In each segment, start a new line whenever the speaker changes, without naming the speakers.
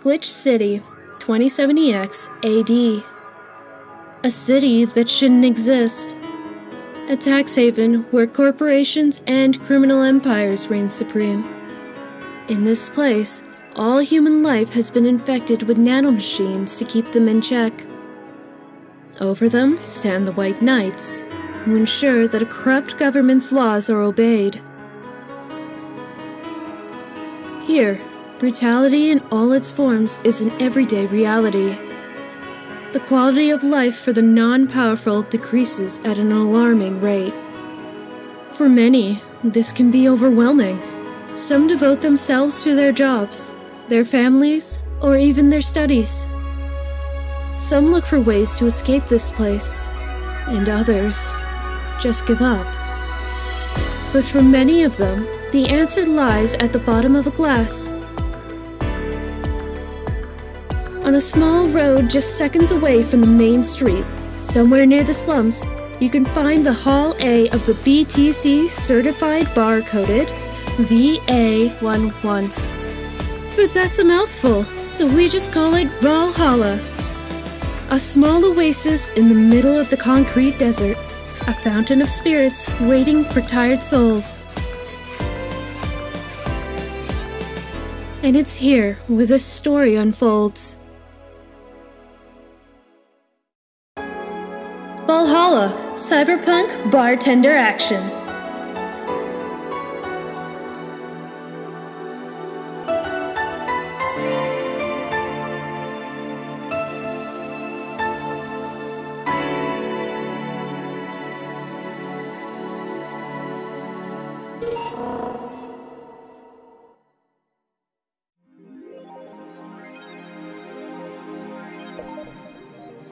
Glitch City, 2070X AD. A city that shouldn't exist. A tax haven where corporations and criminal empires reign supreme. In this place, all human life has been infected with nanomachines to keep them in check. Over them stand the White Knights, who ensure that a corrupt government's laws are obeyed. Here, brutality in all its forms is an everyday reality. The quality of life for the non-powerful decreases at an alarming rate. For many, this can be overwhelming. Some devote themselves to their jobs, their families, or even their studies. Some look for ways to escape this place, and others just give up. But for many of them, the answer lies at the bottom of a glass. On a small road just seconds away from the main street, somewhere near the slums, you can find the Hall A of the BTC Certified Bar-Coded VA-11. But that's a mouthful, so we just call it Valhalla. A small oasis in the middle of the concrete desert, a fountain of spirits waiting for tired souls. And it's here where this story unfolds. Valhalla, Cyberpunk Bartender Action.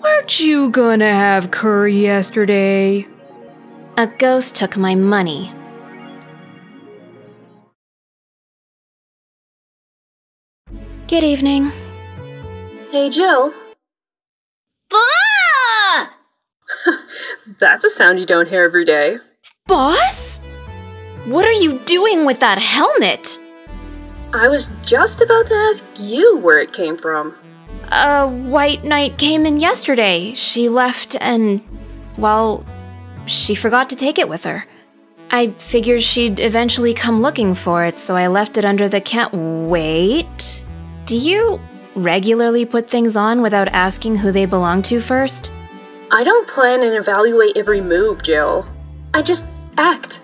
Weren't you gonna have curry yesterday?
A ghost took my money. Good evening.
Hey, Jill.
Ah!
That's a sound you don't hear every day.
Boss? What are you doing with that helmet?
I was just about to ask you where it came from.
A white knight came in yesterday. She left and, well, she forgot to take it with her. I figured she'd eventually come looking for it, so I left it under the Wait. Do you regularly put things on without asking who they belong to first?
I don't plan and evaluate every move, Jill. I just act.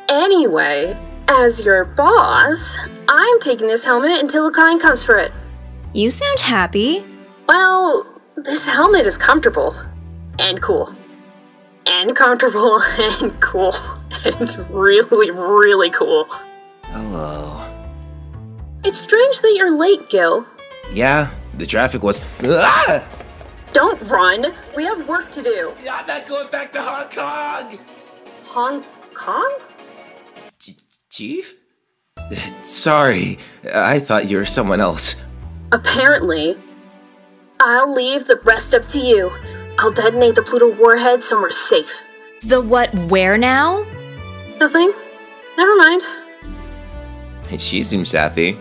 Anyway, as your boss, I'm taking this helmet until the client comes for it.
You sound happy.
Well, this helmet is comfortable. And cool. And comfortable and cool. And really, really cool.
Hello.
It's strange that you're late, Gil.
Yeah, the traffic was... Ah!
Don't run. We have work to do.
I'm not going back to Hong Kong!
Hong Kong?
Chief? Sorry, I thought you were someone else.
Apparently. I'll leave the rest up to you. I'll detonate the Pluto warhead somewhere safe.
The what, where now?
Nothing. Never mind.
She seems happy.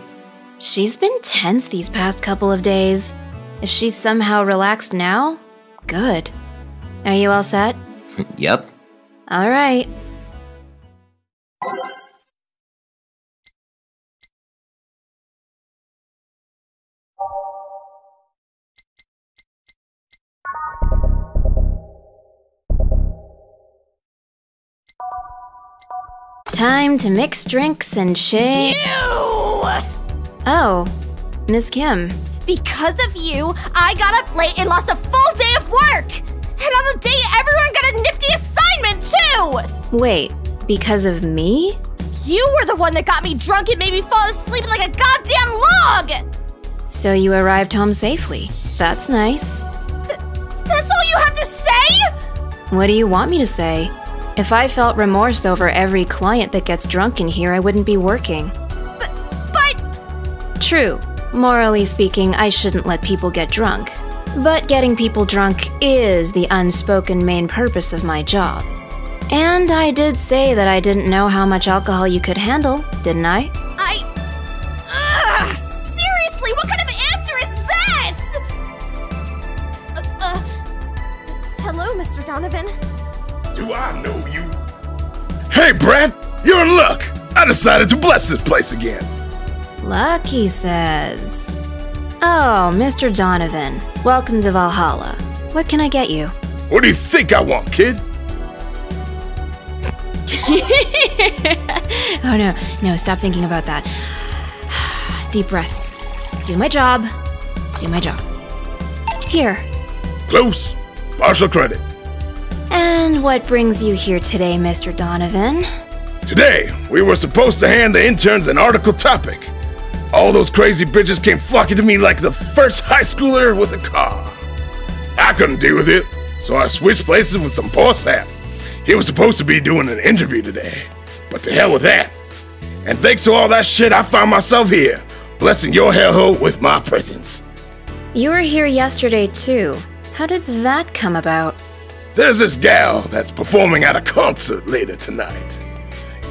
She's been tense these past couple of days. If she's somehow relaxed now, good. Are you all set?
Yep.
All right. Time to mix drinks and shake. Oh, Miss Kim.
Because of you, I got up late and lost a full day of work! And on the day, everyone got a nifty assignment, too!
Wait, because of me?
You were the one that got me drunk and made me fall asleep like a goddamn log!
So you arrived home safely. That's nice.
That's all you have to say?
What do you want me to say? If I felt remorse over every client that gets drunk in here, I wouldn't be working.
But...
True. Morally speaking, I shouldn't let people get drunk. But getting people drunk is the unspoken main purpose of my job. And I did say that I didn't know how much alcohol you could handle, didn't I?
Seriously, what kind of answer is
Do I know you? Hey, Brad, you're in luck. I decided to bless this place again.
Luck, he says. Oh, Mr. Donovan, welcome to Valhalla. What can I get you?
What do you think I want, kid?
Oh no, stop thinking about that. Deep breaths. Do my job. Do my job. Here.
Close. Partial credit.
And what brings you here today, Mr. Donovan?
Today, we were supposed to hand the interns an article topic. All those crazy bitches came flocking to me like the first high schooler with a car. I couldn't deal with it, so I switched places with some poor sap. He was supposed to be doing an interview today, but to hell with that. And thanks to all that shit, I found myself here, blessing your hellhole with my presence.
You were here yesterday too. How did that come about?
There's this gal that's performing at a concert later tonight.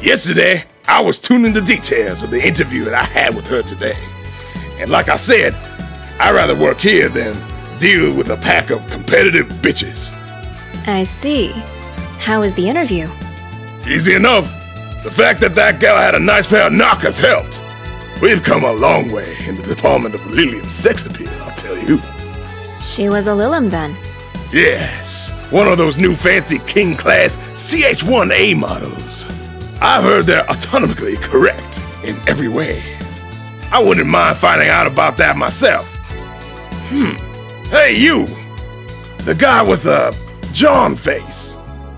Yesterday, I was tuning the details of the interview that I had with her today. And like I said, I'd rather work here than deal with a pack of competitive bitches.
I see. How was the interview?
Easy enough. The fact that gal had a nice pair of knockers helped. We've come a long way in the department of Lilium's sex appeal, I'll tell you.
She was a Lilim then.
Yes, one of those new fancy King class CH-1A models. I've heard they're autonomically correct in every way. I wouldn't mind finding out about that myself. Hey, you! The guy with the John face.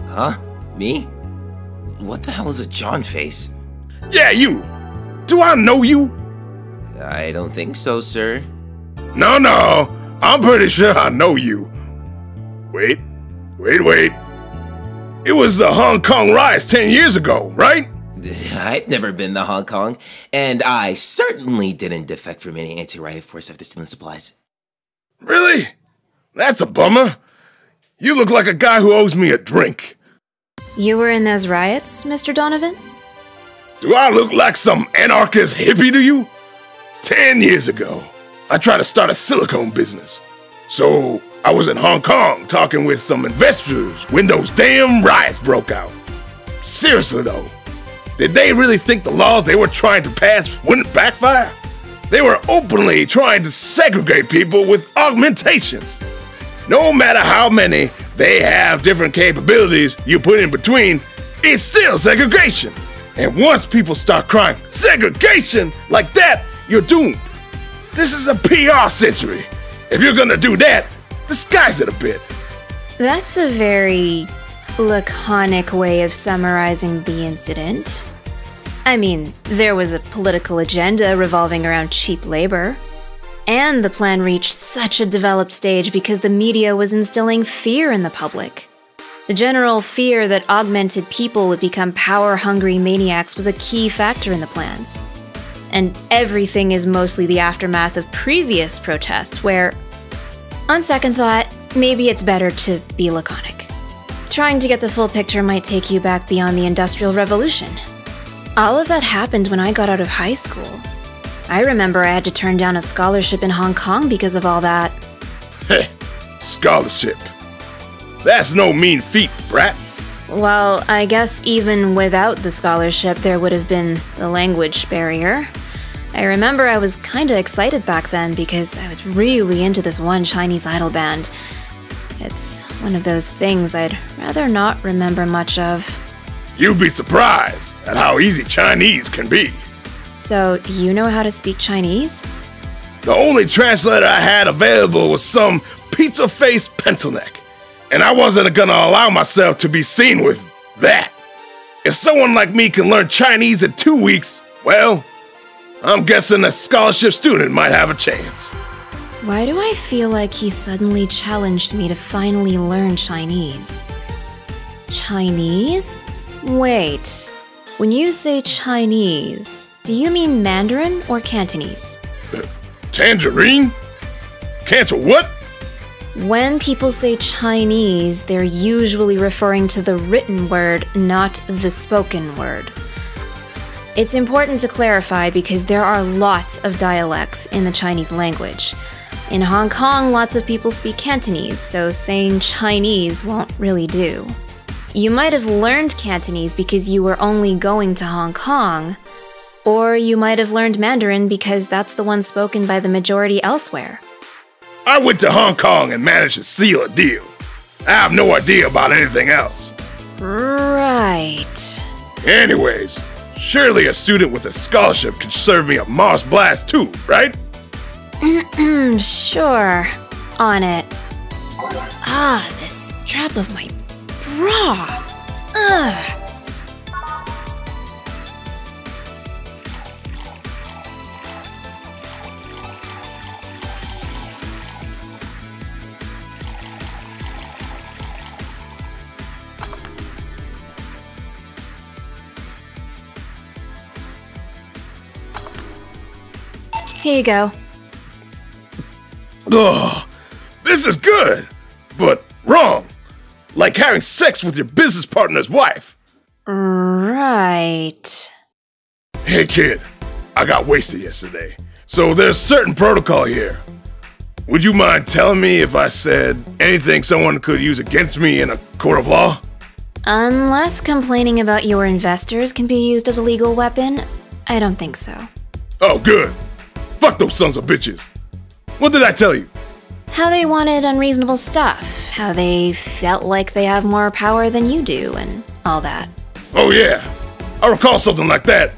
Huh? Me? What the hell is a John face?
Yeah, you! Do I know you?
I don't think so, sir.
No, I'm pretty sure I know you. Wait. It was the Hong Kong riots 10 years ago, right?
I've never been to Hong Kong, and I certainly didn't defect from any anti-riot force after stealing supplies.
Really? That's a bummer. You look like a guy who owes me a drink.
You were in those riots, Mr. Donovan?
Do I look like some anarchist hippie to you? 10 years ago, I tried to start a silicone business. So I was in Hong Kong talking with some investors when those damn riots broke out. Seriously though, did they really think the laws they were trying to pass wouldn't backfire? They were openly trying to segregate people with augmentations. No matter how many they have different capabilities you put in between, it's still segregation. And once people start crying, segregation, like that, you're doomed. This is a PR century. If you're gonna do that, disguise it a bit.
That's a very laconic way of summarizing the incident. I mean, there was a political agenda revolving around cheap labor. And the plan reached such a developed stage because the media was instilling fear in the public. The general fear that augmented people would become power-hungry maniacs was a key factor in the plans. And everything is mostly the aftermath of previous protests where, on second thought, maybe it's better to be laconic. Trying to get the full picture might take you back beyond the Industrial Revolution. All of that happened when I got out of high school. I remember I had to turn down a scholarship in Hong Kong because of all that.
Heh, scholarship. That's no mean feat, brat.
Well, I guess even without the scholarship, there would have been the language barrier. I remember I was kinda excited back then because I was really into this one Chinese idol band. It's one of those things I'd rather not remember much of.
You'd be surprised at how easy Chinese can be.
So, you know how to speak Chinese?
The only translator I had available was some pizza-faced pencil neck. And I wasn't gonna allow myself to be seen with that. If someone like me can learn Chinese in 2 weeks, well, I'm guessing a scholarship student might have a chance.
Why do I feel like he suddenly challenged me to finally learn Chinese? Chinese? Wait. When you say Chinese, do you mean Mandarin or Cantonese?
Tangerine? Cancer what?
When people say Chinese, they're usually referring to the written word, not the spoken word. It's important to clarify because there are lots of dialects in the Chinese language. In Hong Kong, lots of people speak Cantonese, so saying Chinese won't really do. You might have learned Cantonese because you were only going to Hong Kong, or you might have learned Mandarin because that's the one spoken by the majority elsewhere.
I went to Hong Kong and managed to seal a deal. I have no idea about anything else.
Right.
Anyways, surely a student with a scholarship could serve me a Mars Blast too, right?
Sure. On it. Ah, the strap of my bra. Ugh. Here you go.
Ugh, this is good, but wrong. Like having sex with your business partner's wife.
Right.
Hey kid, I got wasted yesterday, so there's certain protocol here. Would you mind telling me if I said anything someone could use against me in a court of law?
Unless complaining about your investors can be used as a legal weapon, I don't think so.
Oh, good. Fuck those sons of bitches. What did I tell you?
How they wanted unreasonable stuff, how they felt like they have more power than you do, and all that.
Oh yeah, I recall something like that.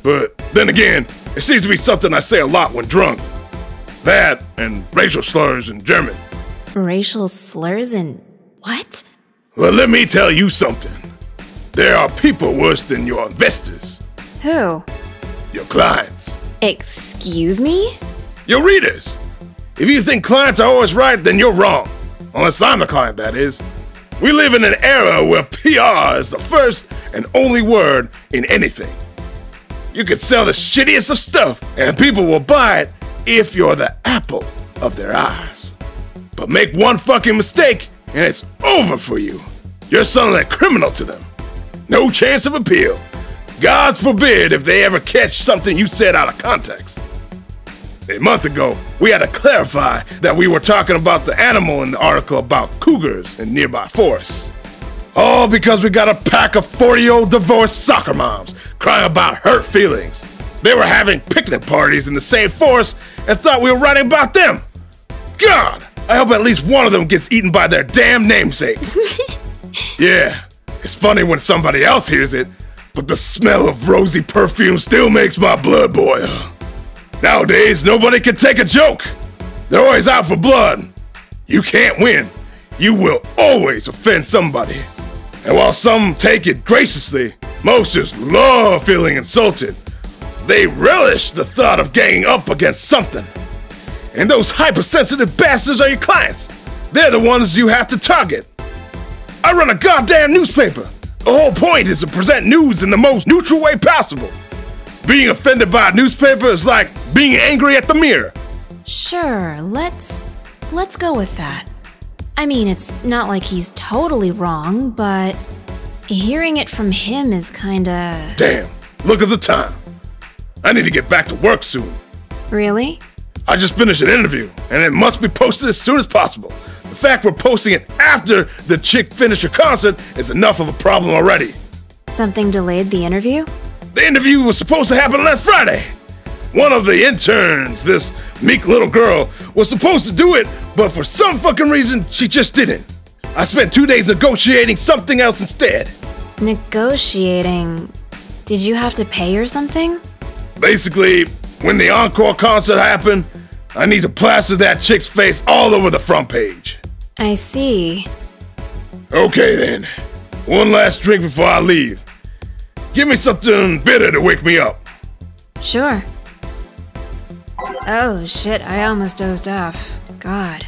But then again, it seems to be something I say a lot when drunk. That and racial slurs in German.
Racial slurs in what?
Well, let me tell you something. There are people worse than your investors.
Who?
Your clients.
Excuse me?
Your readers. If you think clients are always right, then you're wrong. Unless I'm the client, that is. We live in an era where PR is the first and only word in anything. You could sell the shittiest of stuff, and people will buy it if you're the apple of their eyes. But make one fucking mistake, and it's over for you. You're suddenly a criminal to them. No chance of appeal. God forbid if they ever catch something you said out of context. A month ago, we had to clarify that we were talking about the animal in the article about cougars in nearby forests. All because we got a pack of 40-year-old divorced soccer moms crying about hurt feelings. They were having picnic parties in the same forest and thought we were writing about them. God, I hope at least one of them gets eaten by their damn namesake. Yeah, it's funny when somebody else hears it, but the smell of rosy perfume still makes my blood boil. Nowadays, nobody can take a joke. They're always out for blood. You can't win. You will always offend somebody. And while some take it graciously, most just love feeling insulted. They relish the thought of ganging up against something. And those hypersensitive bastards are your clients. They're the ones you have to target. I run a goddamn newspaper. The whole point is to present news in the most neutral way possible. Being offended by a newspaper is like being angry at the mirror.
Sure, let's go with that. I mean, it's not like he's totally wrong, but hearing it from him is kinda...
Damn, look at the time. I need to get back to work soon.
Really?
I just finished an interview, and it must be posted as soon as possible. The fact we're posting it after the chick finished her concert is enough of a problem already.
Something delayed the interview?
The interview was supposed to happen last Friday. One of the interns, this meek little girl, was supposed to do it, but for some fucking reason, she just didn't. I spent 2 days negotiating something else instead.
Negotiating? Did you have to pay or something?
Basically, when the encore concert happened, I need to plaster that chick's face all over the front page.
I see.
Okay then, one last drink before I leave. Give me something bitter to wake me up.
Sure. Oh shit, I almost dozed off. God.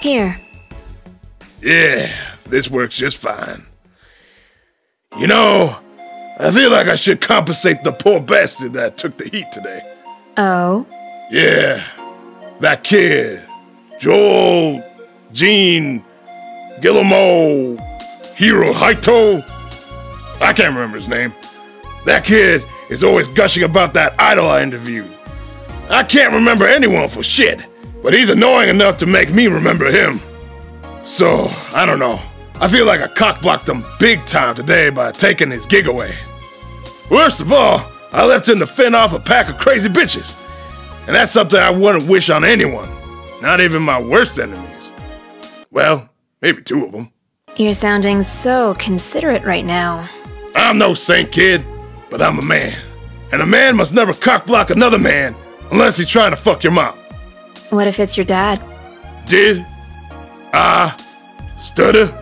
Here.
Yeah, this works just fine. You know, I feel like I should compensate the poor bastard that took the heat today.
Oh?
Yeah, that kid, Joel, Gene, Guillermo, Hirohito. I can't remember his name. That kid is always gushing about that idol I interviewed. I can't remember anyone for shit, but he's annoying enough to make me remember him. So, I don't know. I feel like I cock-blocked him big time today by taking his gig away. Worst of all, I left him to fend off a pack of crazy bitches. And that's something I wouldn't wish on anyone. Not even my worst enemies. Well, maybe 2 of them.
You're sounding so considerate right now.
I'm no saint, kid, but I'm a man. And a man must never cock-block another man unless he's trying to fuck your mom.
What if it's your dad?
Did I stutter?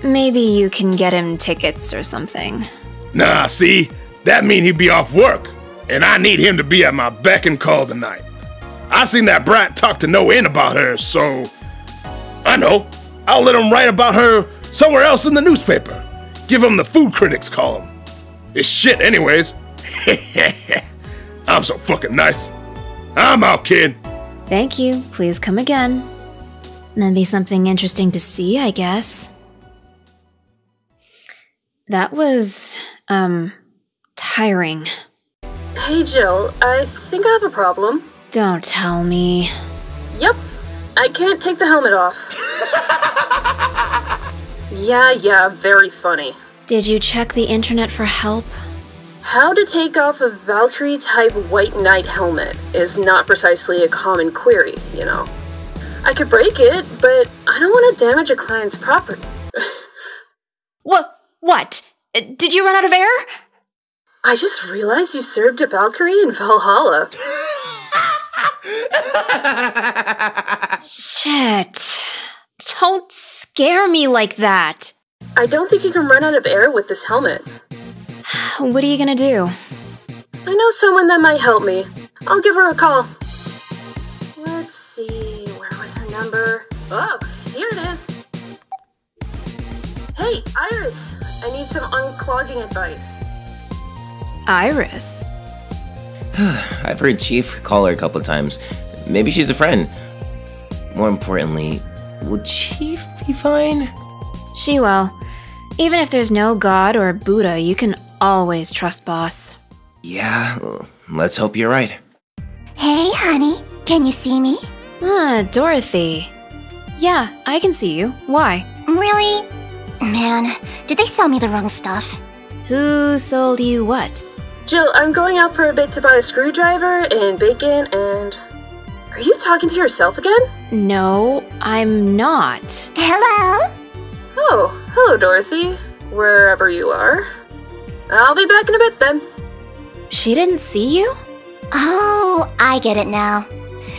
Maybe you can get him tickets or something.
Nah, see? That mean he'd be off work. And I need him to be at my beck and call tonight. I seen that brat talk to no end about her, so... I know. I'll let him write about her somewhere else in the newspaper. Give him the food critics column. It's shit anyways. I'm so fucking nice. I'm out, kid.
Thank you. Please come again. That'd be something interesting to see, I guess. That was, tiring.
Hey, Jill, I think I have a problem.
Don't tell me.
Yep, I can't take the helmet off. Yeah, very funny.
Did you check the internet for help?
How to take off a Valkyrie-type White Knight helmet is not precisely a common query, you know. I could break it, but I don't want to damage a client's property.
What? Did you run out of air?
I just realized you served a Valkyrie in Valhalla.
Shit. Don't scare me like that.
I don't think you can run out of air with this helmet.
What are you gonna do?
I know someone that might help me. I'll give her a call. Let's see, where was her number? Oh, here it is. Hey, Iris, I need some unclogging advice.
Iris?
I've heard Chief call her a couple of times. Maybe she's a friend. More importantly, will Chief be fine?
She will. Even if there's no god or Buddha, you can always trust Boss.
Yeah, let's hope you're right.
Hey, honey, can you see me?
Dorothy. Yeah, I can see you. Why?
Really? Man, did they sell me the wrong stuff?
Who sold you what?
Jill, I'm going out for a bit to buy a screwdriver and bacon and... Are you talking to yourself again?
No, I'm not.
Hello?
Oh, hello, Dorothy. Wherever you are. I'll be back in a bit then.
She didn't see you?
Oh, I get it now.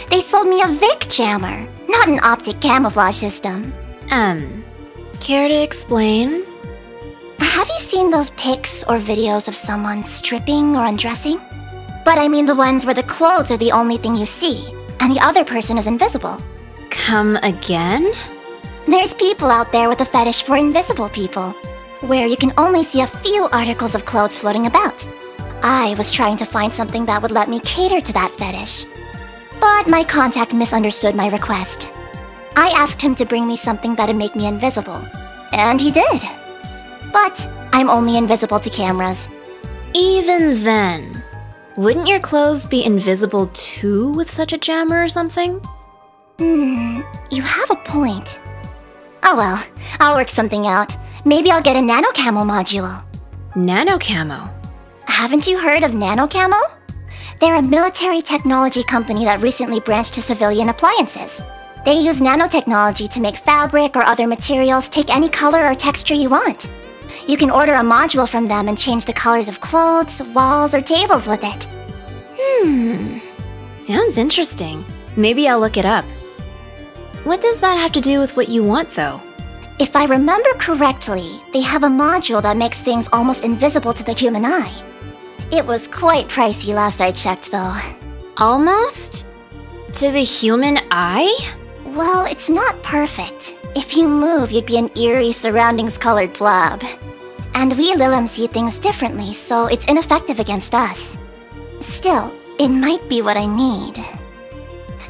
They sold me a Vic jammer, not an optic camouflage system.
Care to explain?
Have you seen those pics or videos of someone stripping or undressing? But I mean the ones where the clothes are the only thing you see, and the other person is invisible.
Come again?
There's people out there with a fetish for invisible people, where you can only see a few articles of clothes floating about. I was trying to find something that would let me cater to that fetish. But my contact misunderstood my request. I asked him to bring me something that'd make me invisible, and he did. But I'm only invisible to cameras.
Even then, wouldn't your clothes be invisible too with such a jammer or something?
You have a point. Oh well, I'll work something out. Maybe I'll get a nano-camo module.
Nano-camo?
Haven't you heard of NanoCamo? They're a military technology company that recently branched to civilian appliances. They use nanotechnology to make fabric or other materials take any color or texture you want. You can order a module from them and change the colors of clothes, walls, or tables with it.
Sounds interesting. Maybe I'll look it up. What does that have to do with what you want, though?
If I remember correctly, they have a module that makes things almost invisible to the human eye. It was quite pricey last I checked, though.
Almost? To the human eye?
Well, it's not perfect. If you move, you'd be an eerie surroundings-colored blob. And we Lilim see things differently, so it's ineffective against us. Still, it might be what I need.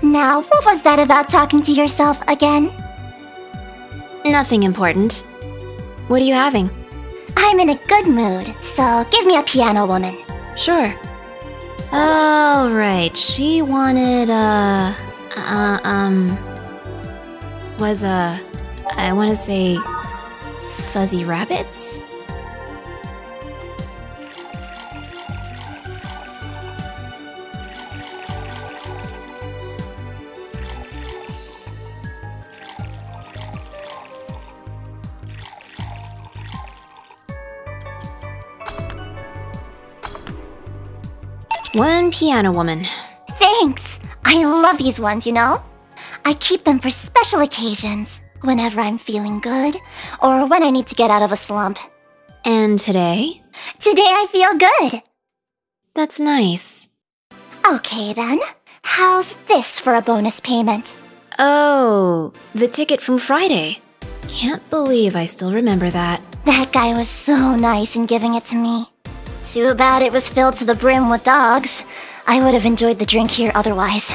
Now, what was that about talking to yourself again?
Nothing important. What are you having?
I'm in a good mood, so give me a piano woman.
Sure. Oh, right. She wanted, I want to say fuzzy rabbits? One piano woman.
Thanks! I love these ones, you know? I keep them for special occasions, whenever I'm feeling good, or when I need to get out of a slump.
And today?
Today I feel good!
That's nice.
Okay then, how's this for a bonus payment?
Oh, the ticket from Friday. Can't believe I still remember that.
That guy was so nice in giving it to me. Too bad it was filled to the brim with dogs. I would have enjoyed the drink here otherwise.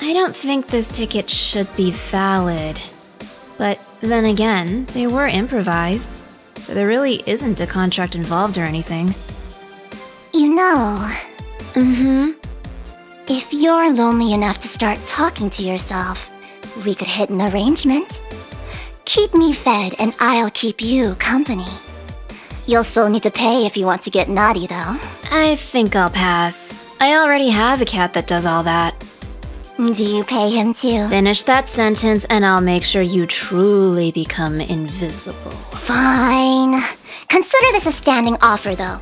I don't think this ticket should be valid. But then again, they were improvised, so there really isn't a contract involved or anything.
You know...
Mm-hmm.
If you're lonely enough to start talking to yourself, we could hit an arrangement. Keep me fed and I'll keep you company. You'll still need to pay if you want to get naughty, though.
I think I'll pass. I already have a cat that does all that.
Do you pay him too?
Finish that sentence and I'll make sure you truly become invisible.
Fine. Consider this a standing offer, though.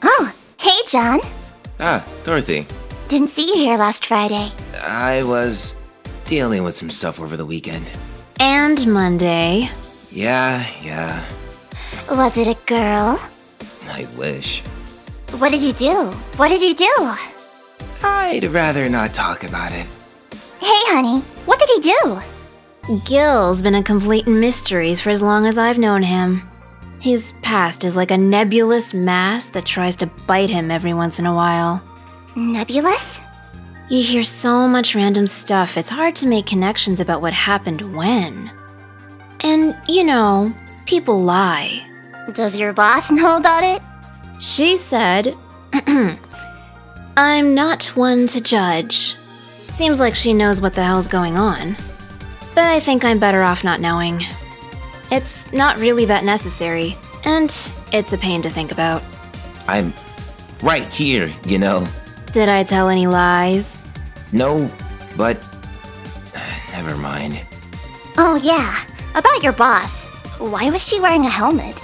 Oh, hey, John.
Ah, Dorothy.
Didn't see you here last Friday.
I was dealing with some stuff over the weekend.
And Monday.
Yeah.
Was it a girl?
I wish.
What did you do?
I'd rather not talk about it.
Hey, honey, what did he do?
Gil's been a complete mystery for as long as I've known him. His past is like a nebulous mass that tries to bite him every once in a while.
Nebulous?
You hear so much random stuff, it's hard to make connections about what happened when. And, you know, people lie.
Does your boss know about it?
She said, I'm not one to judge. Seems like she knows what the hell's going on. But I think I'm better off not knowing. It's not really that necessary, and it's a pain to think about.
I'm right here, you know.
Did I tell any lies?
No, but... never mind.
Oh yeah, about your boss. Why was she wearing a helmet?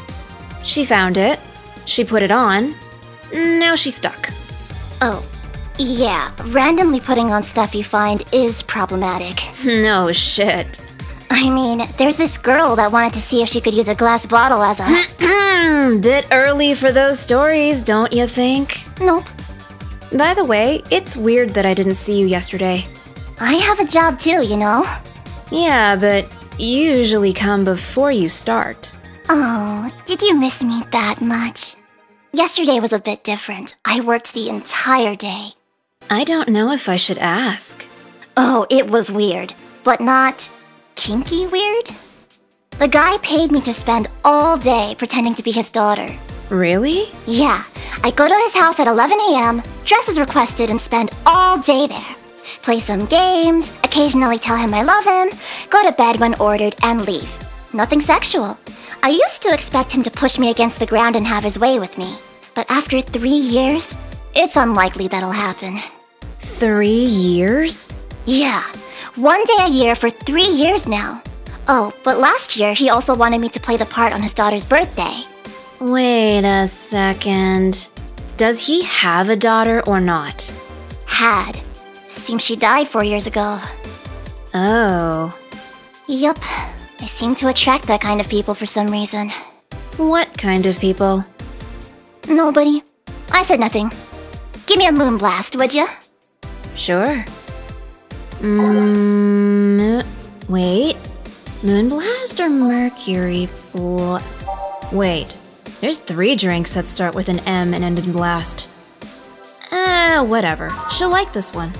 She found it. She put it on. Now she's stuck.
Oh, yeah, randomly putting on stuff you find is problematic.
No shit.
I mean, there's this girl that wanted to see if she could use a glass bottle as a...
Bit early for those stories, don't you think?
Nope.
By the way, it's weird that I didn't see you yesterday.
I have a job too, you know?
Yeah, but you usually come before you start.
Oh, did you miss me that much? Yesterday was a bit different. I worked the entire day.
I don't know if I should ask.
Oh, it was weird, but not kinky weird. The guy paid me to spend all day pretending to be his daughter.
Really?
Yeah, I go to his house at 11 a.m., dress as requested, and spend all day there. Play some games, occasionally tell him I love him, go to bed when ordered, and leave. Nothing sexual. I used to expect him to push me against the ground and have his way with me. But after 3 years, it's unlikely that'll happen.
3 years?
Yeah, 1 day a year for 3 years now. Oh, but last year he also wanted me to play the part on his daughter's birthday.
Wait a second. Does he have a daughter or not?
Had. Seems she died 4 years ago.
Oh.
Yup. I seem to attract that kind of people for some reason.
What kind of people?
Nobody. I said nothing. Give me a moon blast, would ya?
Sure. Wait. Moonblast or Mercury Wait. There's 3 drinks that start with an M and end in blast. Whatever. She'll like this one.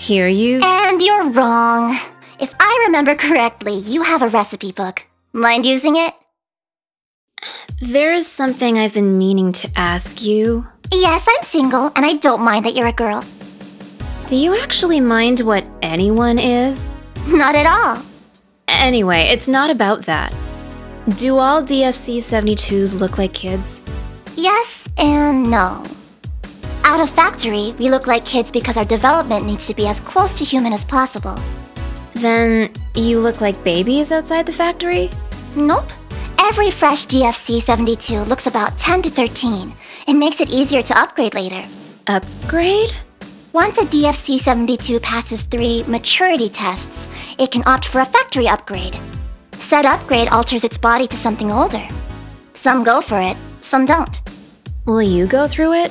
hear you.
And you're wrong. If I remember correctly, you have a recipe book. Mind using it?
There's something I've been meaning to ask you.
Yes, I'm single, and I don't mind that you're a girl.
Do you actually mind what anyone is?
Not at all.
Anyway, it's not about that. Do all DFC 72s look like kids?
Yes and no. Out of factory, we look like kids because our development needs to be as close to human as possible.
Then you look like babies outside the factory?
Nope. Every fresh DFC 72 looks about 10 to 13. It makes it easier to upgrade later.
Upgrade?
Once a DFC 72 passes 3 maturity tests, it can opt for a factory upgrade. Said upgrade alters its body to something older. Some go for it, some don't.
Will you go through it?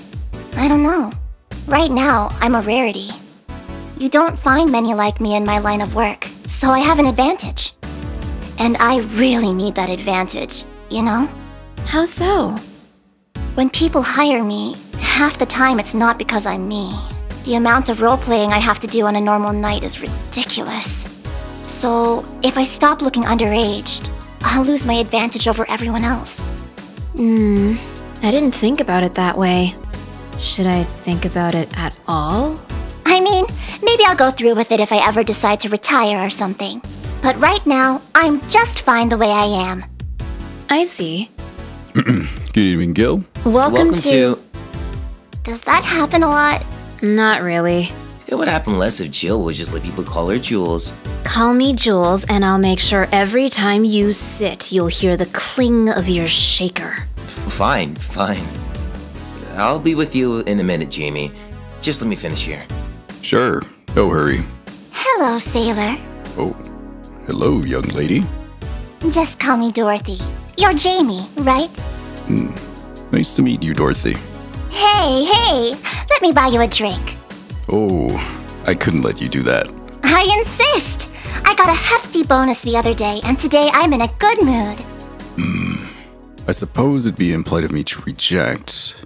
I don't know. Right now, I'm a rarity. You don't find many like me in my line of work, so I have an advantage. And I really need that advantage, you know?
How so?
When people hire me, half the time it's not because I'm me. The amount of role-playing I have to do on a normal night is ridiculous. So, if I stop looking underaged, I'll lose my advantage over everyone else.
I didn't think about it that way. Should I think about it at all?
I mean, maybe I'll go through with it if I ever decide to retire or something. But right now, I'm just fine the way I am.
I see.
Good evening, Gil.
Welcome to...
Does that happen a lot?
Not really.
It would happen less if Jill would just let people call her Jules.
Call me Jules, and I'll make sure every time you sit, you'll hear the cling of your shaker.
Fine. I'll be with you in a minute, Jamie. Just let me finish here.
Sure. No hurry.
Hello, sailor.
Oh, hello, young lady.
Just call me Dorothy. You're Jamie, right?
Nice to meet you, Dorothy.
Hey, let me buy you a drink.
Oh, I couldn't let you do that.
I insist. I got a hefty bonus the other day, and today I'm in a good mood.
I suppose it'd be impolite of me to reject.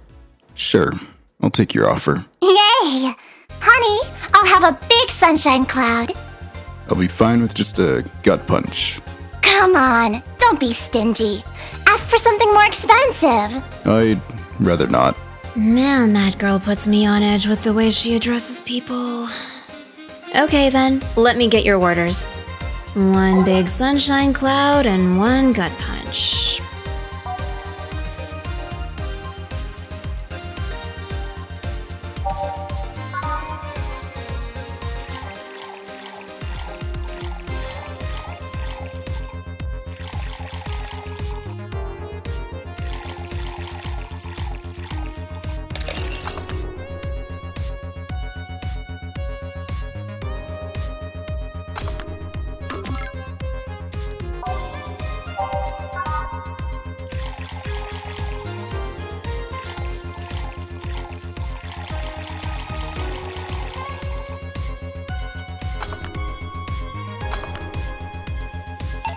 Sure, I'll take your offer.
Yay! Honey, I'll have a big sunshine cloud.
I'll be fine with just a gut punch.
Come on, don't be stingy. Ask for something more expensive.
I'd rather not.
Man, that girl puts me on edge with the way she addresses people. Okay then, let me get your orders. 1 big sunshine cloud and 1 gut punch.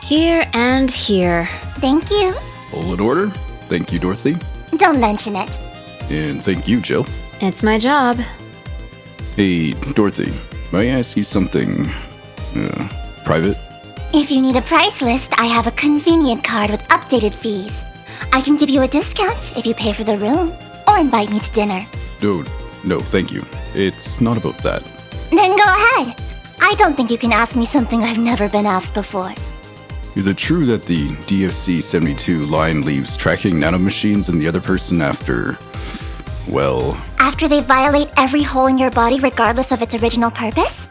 Here and here.
Thank you.
All in order. Thank you, Dorothy.
Don't mention it.
And thank you, Jill.
It's my job.
Hey, Dorothy, may I ask you something, private?
If you need a price list, I have a convenient card with updated fees. I can give you a discount if you pay for the room, or invite me to dinner.
No, thank you. It's not about that.
Then go ahead. I don't think you can ask me something I've never been asked before.
Is it true that the DFC-72 line leaves tracking nanomachines in the other person after, well...
After they violate every hole in your body regardless of its original purpose?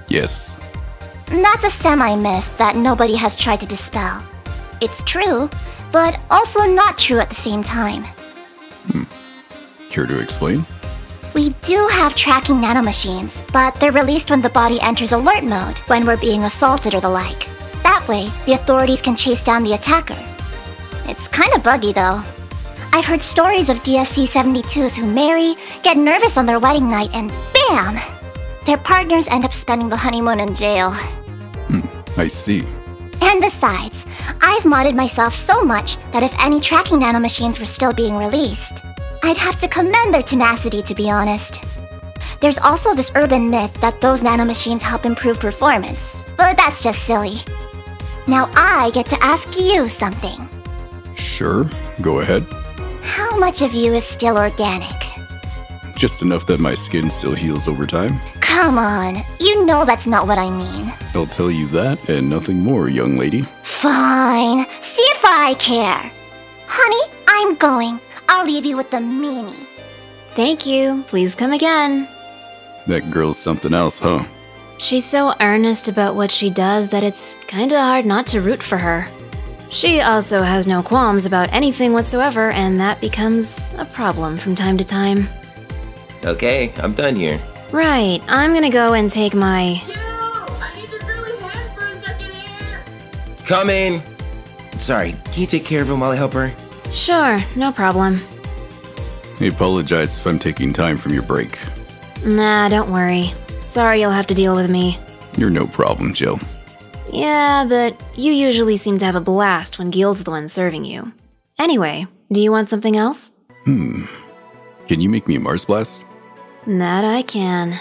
Yes.
That's a semi-myth that nobody has tried to dispel. It's true, but also not true at the same time.
Care to explain?
We do have tracking nanomachines, but they're released when the body enters alert mode, when we're being assaulted or the like. That way, the authorities can chase down the attacker. It's kinda buggy though. I've heard stories of DFC-72s who marry, get nervous on their wedding night, and BAM! Their partners end up spending the honeymoon in jail.
I see.
And besides, I've modded myself so much that if any tracking nanomachines were still being released, I'd have to commend their tenacity, to be honest. There's also this urban myth that those nanomachines help improve performance, but that's just silly. Now I get to ask you something.
Sure, go ahead.
How much of you is still organic?
Just enough that my skin still heals over time.
Come on, you know that's not what I mean.
I'll tell you that and nothing more, young lady.
Fine, see if I care. Honey, I'm going. I'll leave you with the meanie.
Thank you. Please come again.
That girl's something else, huh?
She's so earnest about what she does that it's kinda hard not to root for her. She also has no qualms about anything whatsoever, and that becomes a problem from time to time.
Okay, I'm done here.
Right, I'm gonna go and take my...
I need to really hand for a second here.
Coming! Sorry, can you take care of him while I help her?
Sure, no problem.
I apologize if I'm taking time from your break.
Nah, don't worry. Sorry you'll have to deal with me.
You're no problem, Jill.
Yeah, but you usually seem to have a blast when Gil's the one serving you. Anyway, do you want something else?
Can you make me a Mars Blast?
That I can.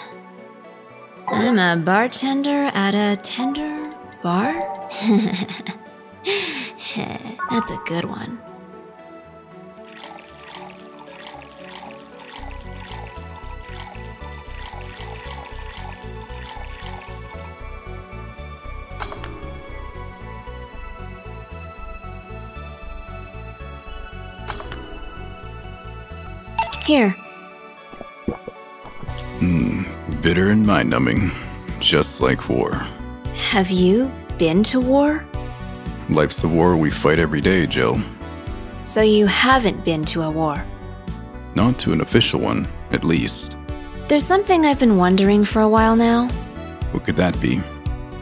I'm a bartender at a tender bar? That's a good one. Here.
Bitter and mind-numbing, just like war.
Have you been to war?
Life's a war we fight every day, Jill.
So you haven't been to a war?
Not to an official one, at least.
There's something I've been wondering for a while now.
What could that be?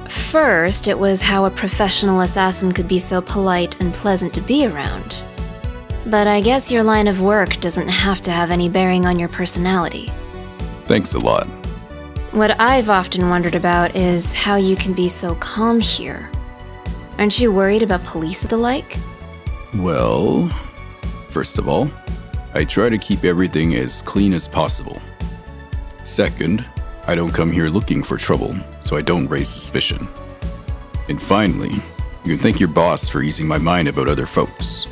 First, it was how a professional assassin could be so polite and pleasant to be around. But I guess your line of work doesn't have to have any bearing on your personality.
Thanks a lot.
What I've often wondered about is how you can be so calm here. Aren't you worried about police or the like?
Well, first of all, I try to keep everything as clean as possible. Second, I don't come here looking for trouble, so I don't raise suspicion. And finally, you can thank your boss for easing my mind about other folks.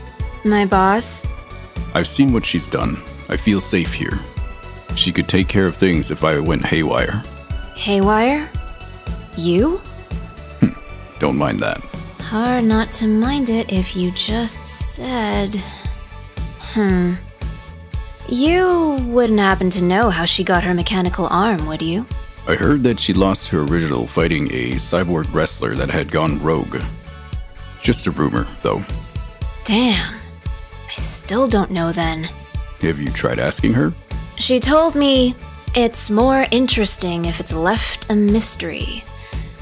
My boss?
I've seen what she's done. I feel safe here. She could take care of things if I went haywire.
Haywire? You?
Don't mind that.
Hard not to mind it if you just said... You wouldn't happen to know how she got her mechanical arm, would you?
I heard that she lost her original fighting a cyborg wrestler that had gone rogue. Just a rumor, though.
Damn. I still don't know then.
Have you tried asking her?
She told me it's more interesting if it's left a mystery,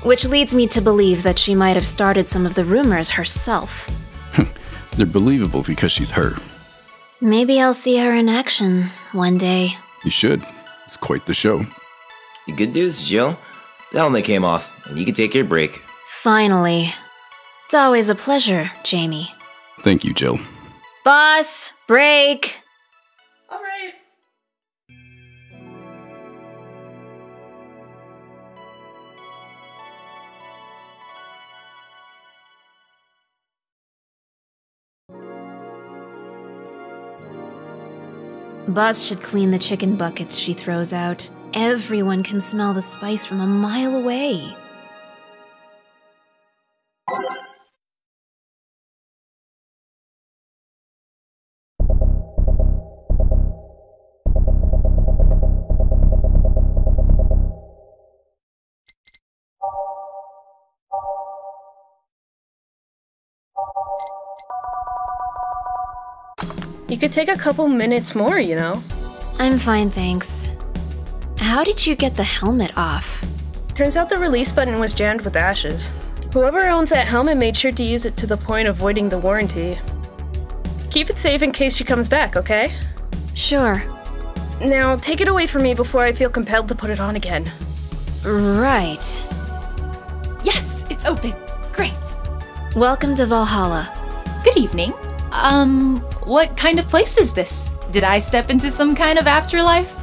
which leads me to believe that she might have started some of the rumors herself.
They're believable because she's her.
Maybe I'll see her in action one day.
You should. It's quite the show.
Good news, Jill. The helmet came off, and you can take your break.
Finally. It's always a pleasure, Jamie.
Thank you, Jill.
Boss, break!
All right.
Boss should clean the chicken buckets she throws out. Everyone can smell the spice from a mile away.
You could take a couple minutes more, you know?
I'm fine, thanks. How did you get the helmet off?
Turns out the release button was jammed with ashes. Whoever owns that helmet made sure to use it to the point of voiding the warranty. Keep it safe in case she comes back, okay?
Sure.
Now, take it away from me before I feel compelled to put it on again.
Right.
Yes, it's open. Great.
Welcome to Valhalla.
Good evening. What kind of place is this? Did I step into some kind of afterlife?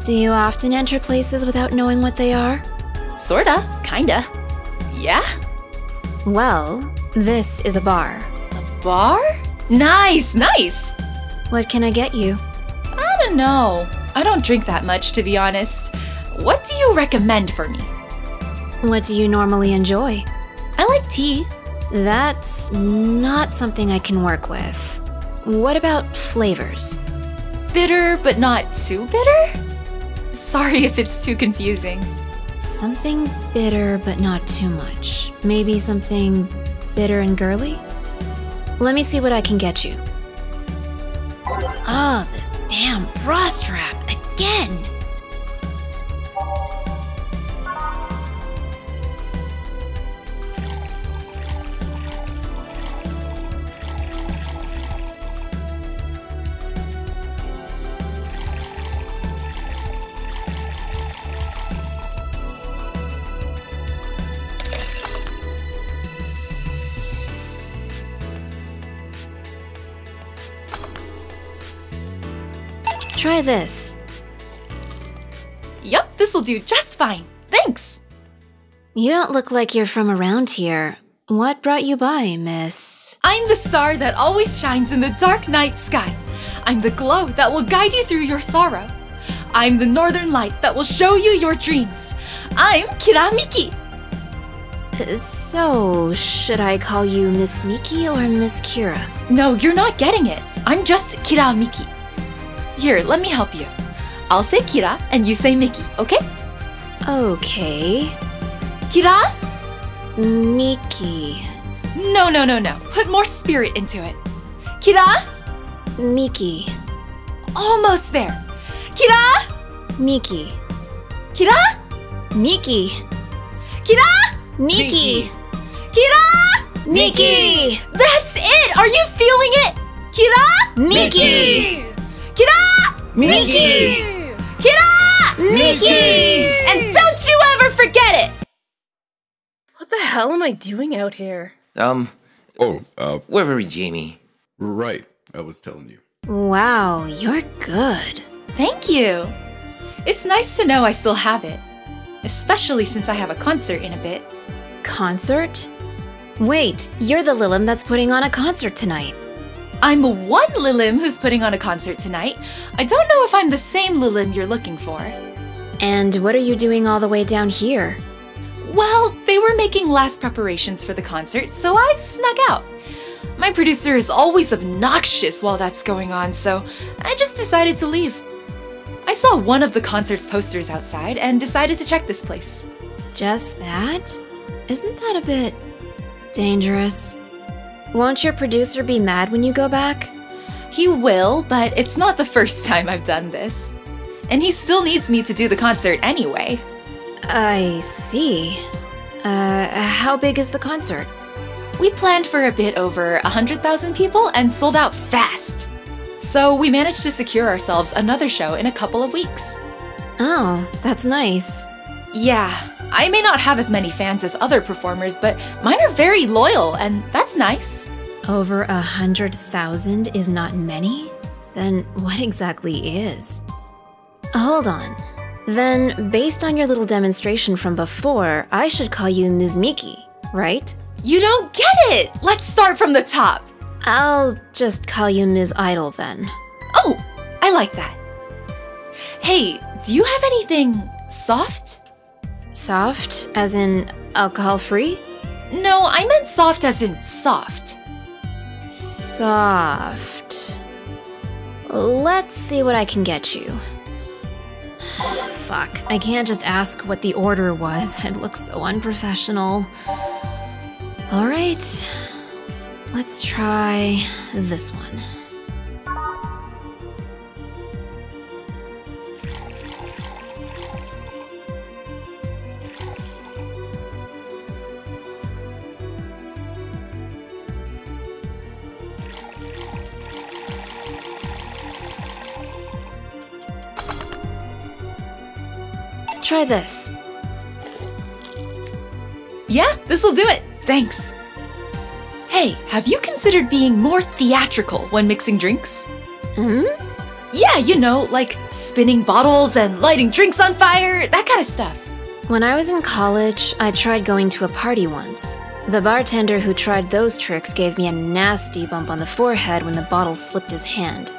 Do you often enter places without knowing what they are?
Sorta, kinda. Yeah?
Well, this is a bar.
Bar? Nice, nice!
What can I get you?
I don't know. I don't drink that much, to be honest. What do you recommend for me?
What do you normally enjoy?
I like tea.
That's not something I can work with. What about flavors?
Bitter, but not too bitter? Sorry if it's too confusing.
Something bitter, but not too much. Maybe something bitter and girly? Let me see what I can get you. Oh, this damn bra strap again! Try this.
Yup, this'll do just fine. Thanks!
You don't look like you're from around here. What brought you by, miss?
I'm the star that always shines in the dark night sky. I'm the glow that will guide you through your sorrow. I'm the northern light that will show you your dreams. I'm Kira Miki.
So, should I call you Miss Miki or Miss Kira?
No, you're not getting it. I'm just Kira Miki. Here, let me help you. I'll say Kira and you say Miki, okay?
Okay.
Kira?
Miki.
No. Put more spirit into it. Kira?
Miki.
Almost there. Kira?
Miki.
Kira?
Miki.
Kira?
Miki.
Kira?
Miki.
That's it! Are you feeling it? Kira?
Miki.
Kira?
Miki.
Kira?
Miki.
And don't you ever forget it!
What the hell am I doing out here?
Where were we, Jamie?
Right, I was telling you.
Wow, you're good.
Thank you. It's nice to know I still have it. Especially since I have a concert in a bit.
Concert? Wait, you're the Lilim that's putting on a concert tonight.
I'm one Lilim who's putting on a concert tonight. I don't know if I'm the same Lilim you're looking for.
And what are you doing all the way down here?
Well, they were making last preparations for the concert, so I snuck out. My producer is always obnoxious while that's going on, so I just decided to leave. I saw one of the concert's posters outside and decided to check this place.
Just that? Isn't that a bit dangerous? Won't your producer be mad when you go back?
He will, but it's not the first time I've done this. And he still needs me to do the concert anyway.
I see. How big is the concert?
We planned for a bit over 100,000 people and sold out fast. So we managed to secure ourselves another show in a couple of weeks.
Oh, that's nice.
Yeah, I may not have as many fans as other performers, but mine are very loyal, and that's nice.
Over 100,000 is not many? Then what exactly is? Hold on. Then, based on your little demonstration from before, I should call you Ms. Miki, right?
You don't get it! Let's start from the top.
I'll just call you Ms. Idol then.
Oh, I like that. Hey, do you have anything soft?
Soft, as in alcohol-free?
No, I meant soft as in soft.
Soft. Let's see what I can get you. Fuck, I can't just ask what the order was. It looks so unprofessional. Alright, let's try this one. Try this.
Yeah, this'll do it. Thanks. Hey, have you considered being more theatrical when mixing drinks? Yeah, you know, like spinning bottles and lighting drinks on fire, that kind of stuff.
When I was in college, I tried going to a party once. The bartender who tried those tricks gave me a nasty bump on the forehead when the bottle slipped his hand.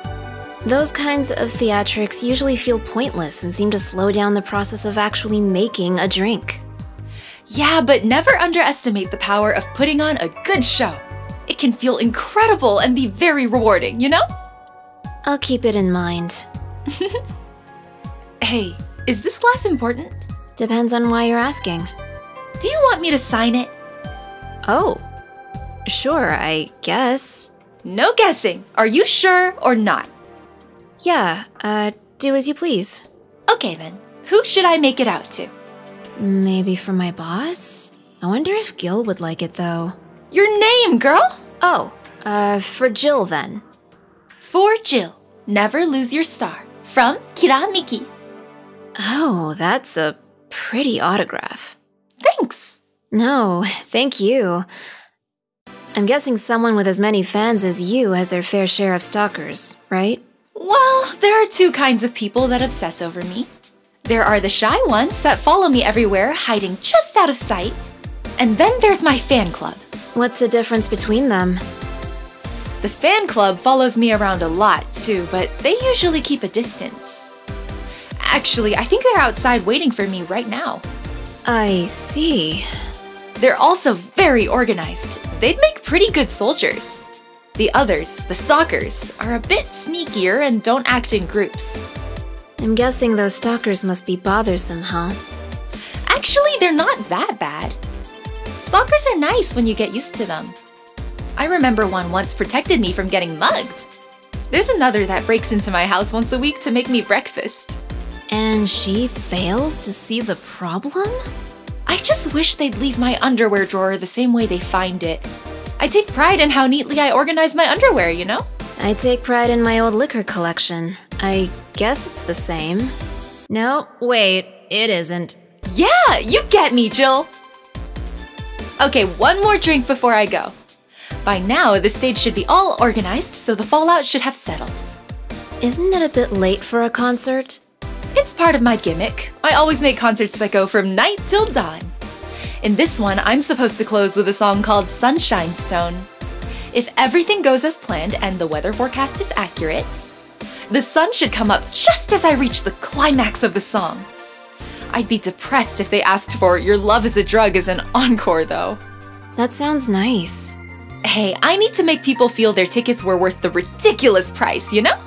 Those kinds of theatrics usually feel pointless and seem to slow down the process of actually making a drink.
Yeah, but never underestimate the power of putting on a good show. It can feel incredible and be very rewarding, you know?
I'll keep it in mind.
Hey, is this glass important?
Depends on why you're asking.
Do you want me to sign it?
Oh, sure, I guess.
No guessing. Are you sure or not?
Yeah, do as you please.
Okay then. Who should I make it out to?
Maybe for my boss? I wonder if Gil would like it though.
Your name, girl?
Oh, for Jill then.
For Jill. Never lose your star. From Miki.
Oh, that's a pretty autograph.
Thanks.
No, thank you. I'm guessing someone with as many fans as you has their fair share of stalkers, right?
Well, there are two kinds of people that obsess over me. There are the shy ones that follow me everywhere, hiding just out of sight. And then there's my fan club.
What's the difference between them?
The fan club follows me around a lot too, but they usually keep a distance. Actually, I think they're outside waiting for me right now.
I see.
They're also very organized. They'd make pretty good soldiers. The others, the stalkers, are a bit sneakier and don't act in groups.
I'm guessing those stalkers must be bothersome, huh?
Actually, they're not that bad. Stalkers are nice when you get used to them. I remember one once protected me from getting mugged. There's another that breaks into my house once a week to make me breakfast.
And she fails to see the problem?
I just wish they'd leave my underwear drawer the same way they find it. I take pride in how neatly I organize my underwear, you know?
I take pride in my old liquor collection. I guess it's the same. No, wait, it isn't.
Yeah, you get me, Jill! Okay, one more drink before I go. By now, the stage should be all organized, so the fallout should have settled.
Isn't it a bit late for a concert?
It's part of my gimmick. I always make concerts that go from night till dawn. In this one, I'm supposed to close with a song called Sunshine Stone. If everything goes as planned and the weather forecast is accurate, the sun should come up just as I reach the climax of the song. I'd be depressed if they asked for Your Love is a Drug as an encore, though.
That sounds nice.
Hey, I need to make people feel their tickets were worth the ridiculous price, you know?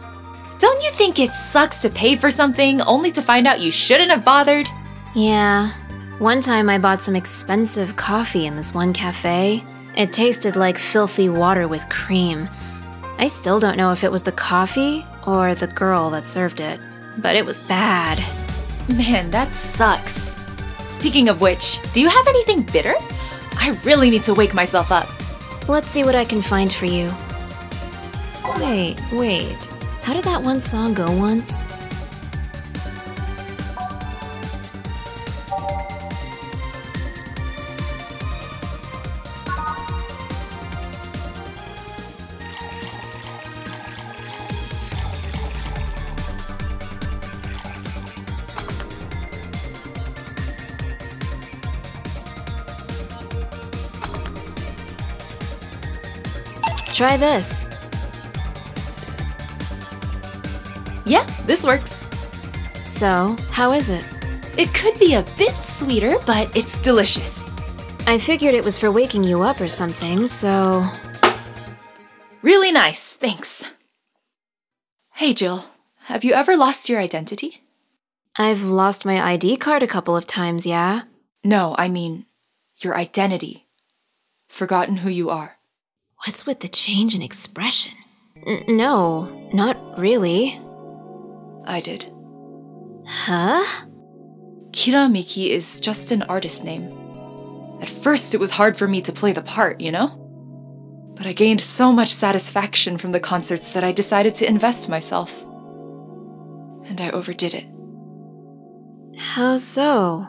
Don't you think it sucks to pay for something only to find out you shouldn't have bothered?
Yeah. One time I bought some expensive coffee in this one cafe. It tasted like filthy water with cream. I still don't know if it was the coffee or the girl that served it, but it was bad.
Man, that sucks. Speaking of which, do you have anything bitter? I really need to wake myself up.
Let's see what I can find for you. Wait. How did that one song go once? Try this.
Yeah, this works.
So, how is it?
It could be a bit sweeter, but it's delicious.
I figured it was for waking you up or something, so...
Really nice, thanks. Hey Jill, have you ever lost your identity?
I've lost my ID card a couple of times, yeah?
No, I mean, your identity. Forgotten who you are.
What's with the change in expression? No, not really.
I did.
Huh?
Miki is just an artist name. At first it was hard for me to play the part, you know? But I gained so much satisfaction from the concerts that I decided to invest myself. And I overdid it.
How so?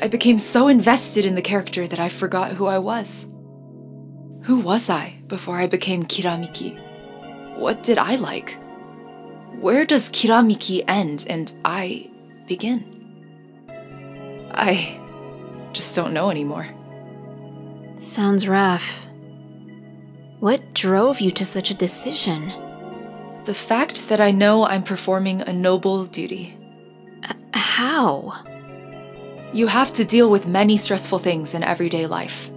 I became so invested in the character that I forgot who I was. Who was I before I became Miki? What did I like? Where does Kiramiki end and I begin? I just don't know anymore.
Sounds rough. What drove you to such a decision?
The fact that I know I'm performing a noble duty.
How?
You have to deal with many stressful things in everyday life.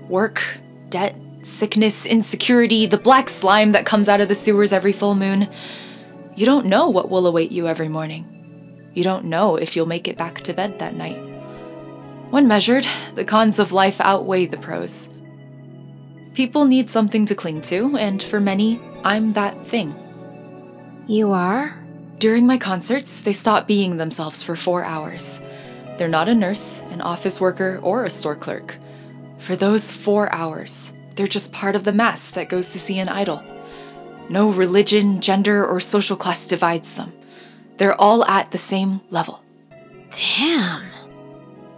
Work, debt, sickness, insecurity, the black slime that comes out of the sewers every full moon. You don't know what will await you every morning. You don't know if you'll make it back to bed that night. When measured, the cons of life outweigh the pros. People need something to cling to, and for many, I'm that thing.
You are?
During my concerts, they stop being themselves for 4 hours. They're not a nurse, an office worker, or a store clerk. For those 4 hours, they're just part of the mass that goes to see an idol. No religion, gender, or social class divides them. They're all at the same level.
Damn.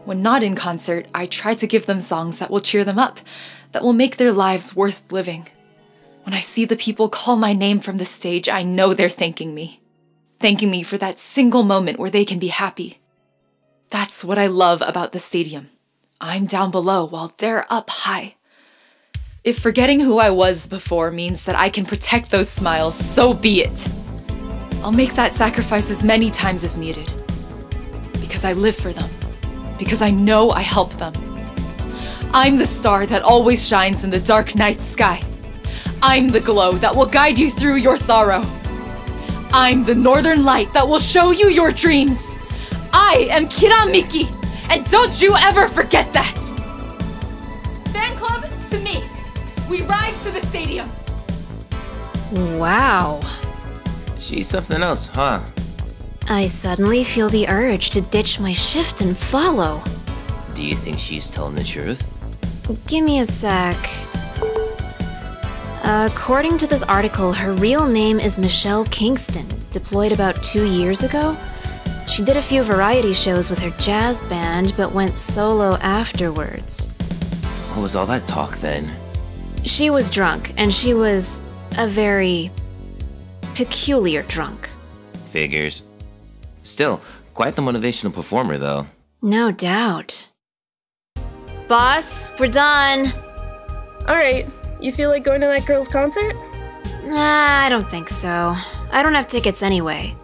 When not in concert, I try to give them songs that will cheer them up, that will make their lives worth living. When I see the people call my name from the stage, I know they're thanking me. Thanking me for that single moment where they can be happy. That's what I love about the stadium. I'm down below while they're up high. If forgetting who I was before means that I can protect those smiles, so be it. I'll make that sacrifice as many times as needed. Because I live for them. Because I know I help them. I'm the star that always shines in the dark night sky. I'm the glow that will guide you through your sorrow. I'm the northern light that will show you your dreams. I am Kiramiki, and don't you ever forget that! Fan club, to me. We ride to the stadium.
Wow.
She's something else, huh?
I suddenly feel the urge to ditch my shift and follow.
Do you think she's telling the truth?
Give me a sec. According to this article, her real name is Michelle Kingston, deployed about 2 years ago. She did a few variety shows with her jazz band, but went solo afterwards.
What was all that talk then?
She was drunk, and she was a very peculiar drunk.
Figures. Still, quite the motivational performer, though.
No doubt. Boss, we're done.
Alright, you feel like going to that girl's concert?
Nah, I don't think so. I don't have tickets anyway.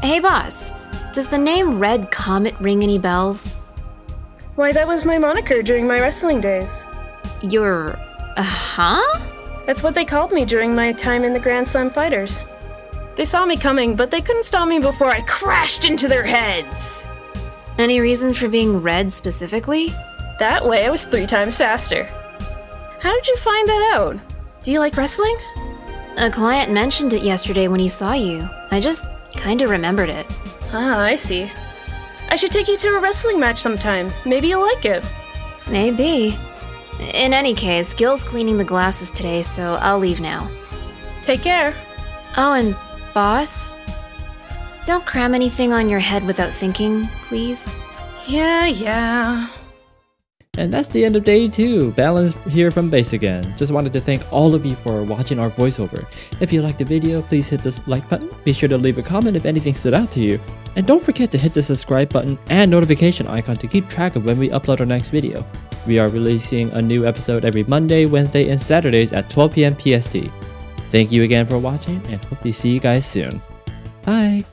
Hey boss, does the name Red Comet ring any bells?
Why, that was my moniker during my wrestling days.
You're... huh?
That's what they called me during my time in the Grand Slam Fighters. They saw me coming, but they couldn't stop me before I crashed into their heads.
Any reason for being red specifically?
That way I was 3 times faster. How did you find that out? Do you like wrestling?
A client mentioned it yesterday when he saw you. I just kinda remembered it.
Ah, I see. I should take you to a wrestling match sometime. Maybe you'll like it.
Maybe. In any case, Gil's cleaning the glasses today, so I'll leave now.
Take care.
Oh, and boss? Don't cram anything on your head without thinking, please.
Yeah.
And that's the end of day 2. Balance here from base again. Just wanted to thank all of you for watching our voiceover. If you liked the video, please hit the like button. Be sure to leave a comment if anything stood out to you. And don't forget to hit the subscribe button and notification icon to keep track of when we upload our next video. We are releasing a new episode every Monday, Wednesday, and Saturdays at 12 PM PST. Thank you again for watching and hope to see you guys soon. Bye!